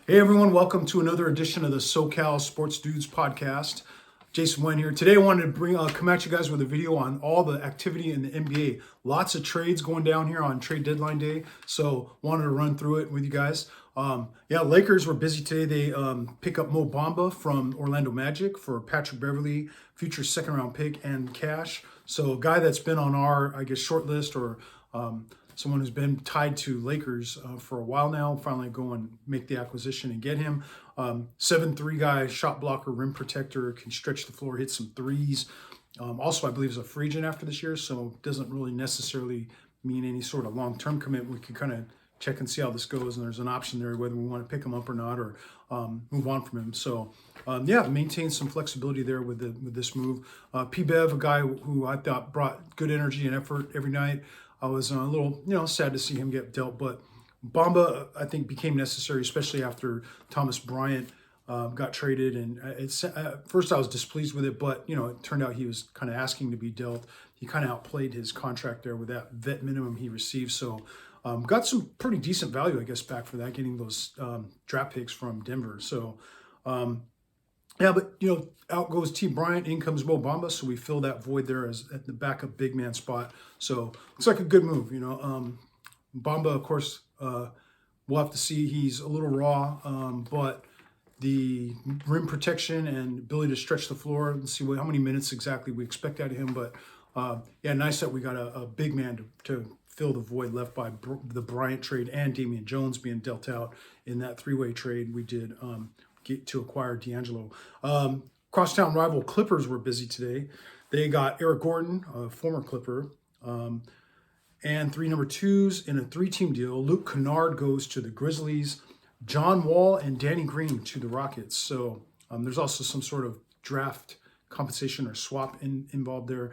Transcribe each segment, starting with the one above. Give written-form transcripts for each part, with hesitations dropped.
Hey everyone, welcome to another edition of the SoCal Sports Dudes podcast. Jason Wen here. Today I wanted to come at you guys with a video on all the activity in the NBA. Lots of trades going down here on trade deadline day, so wanted to run through it with you guys. Lakers were busy today. They pick up Mo Bamba from Orlando Magic for Patrick Beverley, future second round pick, and cash. So a guy that's been on our, short list or someone who's been tied to Lakers for a while now, finally go and make the acquisition and get him. 7'3" guy, shot blocker, rim protector, can stretch the floor, hit some threes. Also, I believe is a free agent after this year, so doesn't really necessarily mean any sort of long-term commitment. We can kind of check and see how this goes, and there's an option there whether we want to pick him up or not, or move on from him. So, maintain some flexibility there with this move. P. Bev, a guy who I thought brought good energy and effort every night. I was a little, sad to see him get dealt, but Bamba, I think, became necessary, especially after Thomas Bryant got traded. And at first I was displeased with it, but, it turned out he was kind of asking to be dealt. He kind of outplayed his contract there with that vet minimum he received. So got some pretty decent value, I guess, back for that, getting those draft picks from Denver. So, out goes T. Bryant, in comes Mo Bamba, so we fill that void there as at the backup big man spot. So looks like a good move, Bamba, of course, we'll have to see. He's a little raw, but the rim protection and ability to stretch the floor, let's see how many minutes exactly we expect out of him. But nice that we got a big man to fill the void left by the Bryant trade and Damian Jones being dealt out in that three-way trade we did get to acquire D'Angelo. Crosstown rival Clippers were busy today. They got Eric Gordon, a former Clipper, and 3 number 2s in a 3-team deal. Luke Kennard goes to the Grizzlies. John Wall and Danny Green to the Rockets. So there's also some sort of draft compensation or swap involved there.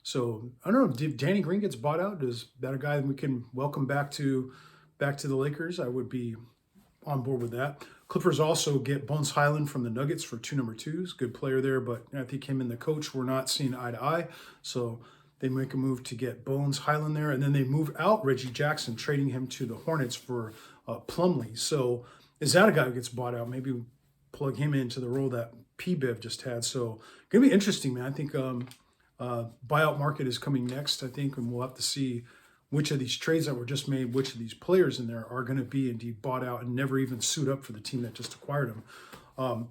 So I don't know if Danny Green gets bought out. Is that a guy that we can welcome back to the Lakers? I would be on board with that. Clippers also get Bones Highland from the Nuggets for 2 number 2s. Good player there, but I think him and the coach were not seeing eye to eye. So they make a move to get Bones Highland there, and then they move out Reggie Jackson, trading him to the Hornets for Plumlee. So is that a guy who gets bought out? Maybe plug him into the role that P-Bev just had. So going to be interesting, man. I think buyout market is coming next, I think, and we'll have to see which of these trades that were just made, which of these players in there are going to be indeed bought out and never even suit up for the team that just acquired them.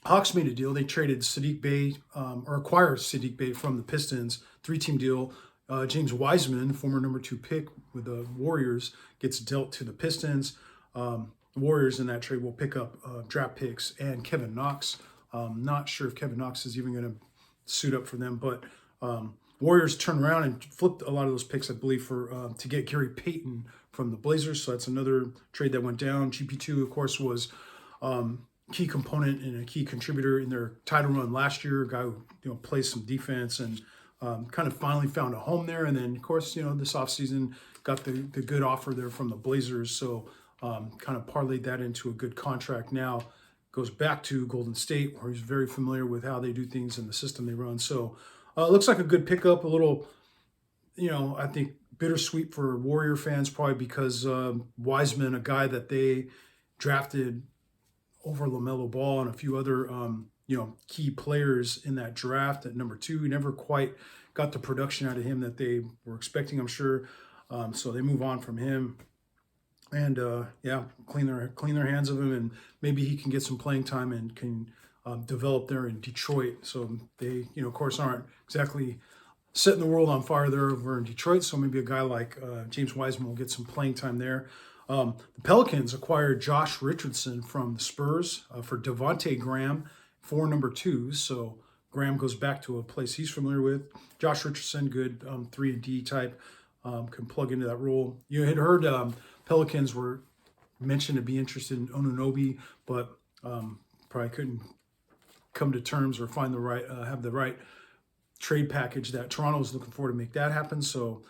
Hawks made a deal. They traded Saddiq Bey, or acquired Saddiq Bey from the Pistons, 3-team deal. James Wiseman, former number 2 pick with the Warriors, gets dealt to the Pistons. The Warriors in that trade will pick up draft picks and Kevin Knox. Not sure if Kevin Knox is even going to suit up for them, but Warriors turned around and flipped a lot of those picks, I believe, for to get Gary Payton from the Blazers. So that's another trade that went down. GP2, of course, was key component and a key contributor in their title run last year. A guy who plays some defense and kind of finally found a home there. And then, of course, this offseason got the good offer there from the Blazers. So kind of parlayed that into a good contract. Now goes back to Golden State, where he's very familiar with how they do things and the system they run. So it looks like a good pickup. A little, I think bittersweet for Warrior fans, probably because Wiseman, a guy that they drafted over LaMelo Ball and a few other, key players in that draft at number 2. He never quite got the production out of him that they were expecting, I'm sure. So they move on from him and, clean their hands of him, and maybe he can get some playing time and can develop there in Detroit. So they, of course, aren't exactly setting the world on fire there over in Detroit. So maybe a guy like James Wiseman will get some playing time there. The Pelicans acquired Josh Richardson from the Spurs for Devontae Graham, 4 number 2s. So Graham goes back to a place he's familiar with. Josh Richardson, good 3-and-D type, can plug into that role. You had heard Pelicans were mentioned to be interested in Anunoby, but probably couldn't come to terms or find the right, have the right trade package that Toronto is looking for to make that happen. So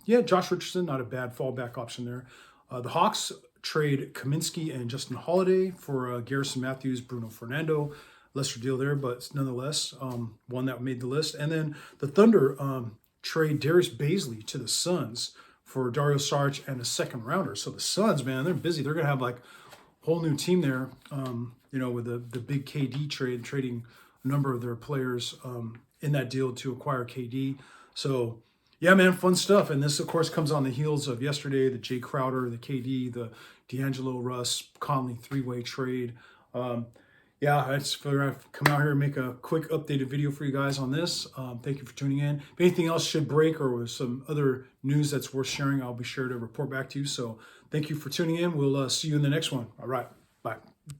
Josh Richardson, not a bad fallback option there. The Hawks trade Kaminsky and Justin Holiday for Garrison Matthews, Bruno Fernando. Lesser deal there, but nonetheless, one that made the list. And then the Thunder trade Darius Baisley to the Suns for Dario Saric and a second rounder. So the Suns, man, they're busy. They're going to have like whole new team there. You know, with the big KD trade, trading a number of their players in that deal to acquire KD. So yeah, man, fun stuff. And this, of course, comes on the heels of yesterday, the Jay Crowder, the KD, the D'Angelo Russ, Conley three-way trade. Yeah, I just figured I'd come out here and make a quick updated video for you guys on this. Thank you for tuning in. If anything else should break or with some other news that's worth sharing, I'll be sure to report back to you. So thank you for tuning in. We'll see you in the next one. All right, bye.